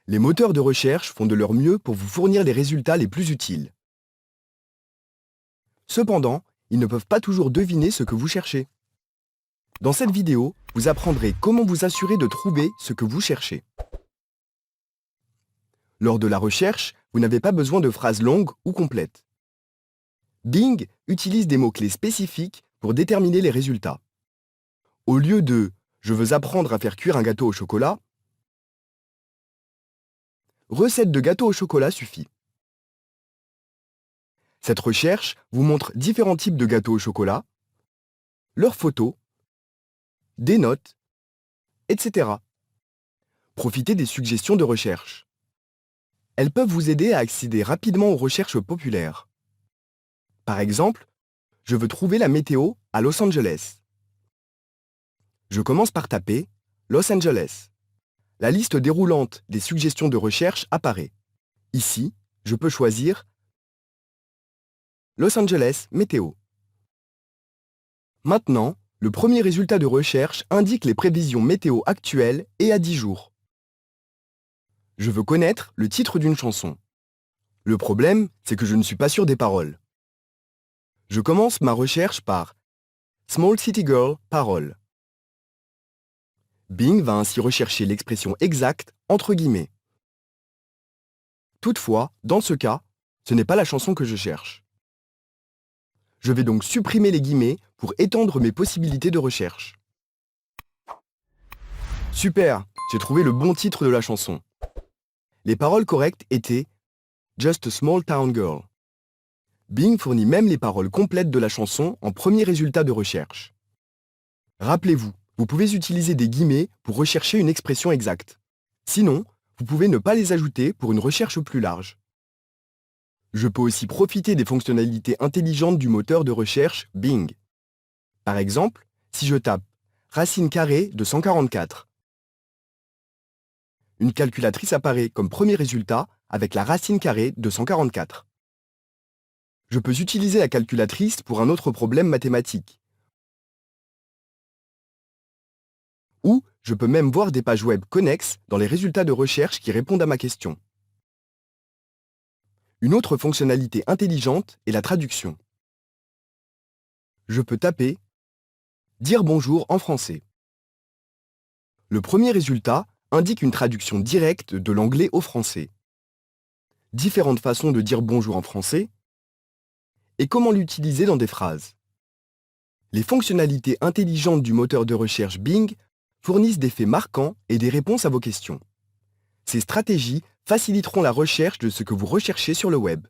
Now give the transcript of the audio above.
Les moteurs de recherche font de leur mieux pour vous fournir les résultats les plus utiles. Cependant, ils ne peuvent pas toujours deviner ce que vous cherchez. Dans cette vidéo, vous apprendrez comment vous assurer de trouver ce que vous cherchez. Lors de la recherche, vous n'avez pas besoin de phrases longues ou complètes. Bing utilise des mots-clés spécifiques pour déterminer les résultats. Au lieu de « Je veux apprendre à faire cuire un gâteau au chocolat », recette de gâteau au chocolat suffit. Cette recherche vous montre différents types de gâteaux au chocolat, leurs photos, des notes, etc. Profitez des suggestions de recherche. Elles peuvent vous aider à accéder rapidement aux recherches populaires. Par exemple, je veux trouver la météo à Los Angeles. Je commence par taper Los Angeles. La liste déroulante des suggestions de recherche apparaît. Ici, je peux choisir Los Angeles météo. Maintenant, le premier résultat de recherche indique les prévisions météo actuelles et à 10 jours. Je veux connaître le titre d'une chanson. Le problème, c'est que je ne suis pas sûr des paroles. Je commence ma recherche par Small City Girl paroles. Bing va ainsi rechercher l'expression exacte entre guillemets. Toutefois, dans ce cas, ce n'est pas la chanson que je cherche. Je vais donc supprimer les guillemets pour étendre mes possibilités de recherche. Super, j'ai trouvé le bon titre de la chanson. Les paroles correctes étaient Just a Small Town Girl. Bing fournit même les paroles complètes de la chanson en premier résultat de recherche. Rappelez-vous, vous pouvez utiliser des guillemets pour rechercher une expression exacte. Sinon, vous pouvez ne pas les ajouter pour une recherche plus large. Je peux aussi profiter des fonctionnalités intelligentes du moteur de recherche Bing. Par exemple, si je tape racine carrée de 144, une calculatrice apparaît comme premier résultat avec la racine carrée de 144. Je peux utiliser la calculatrice pour un autre problème mathématique. Ou je peux même voir des pages web connexes dans les résultats de recherche qui répondent à ma question. Une autre fonctionnalité intelligente est la traduction. Je peux taper « Dire bonjour en français ». Le premier résultat indique une traduction directe de l'anglais au français. Différentes façons de dire bonjour en français et comment l'utiliser dans des phrases. Les fonctionnalités intelligentes du moteur de recherche Bing fournissent des faits marquants et des réponses à vos questions. Ces stratégies faciliteront la recherche de ce que vous recherchez sur le web.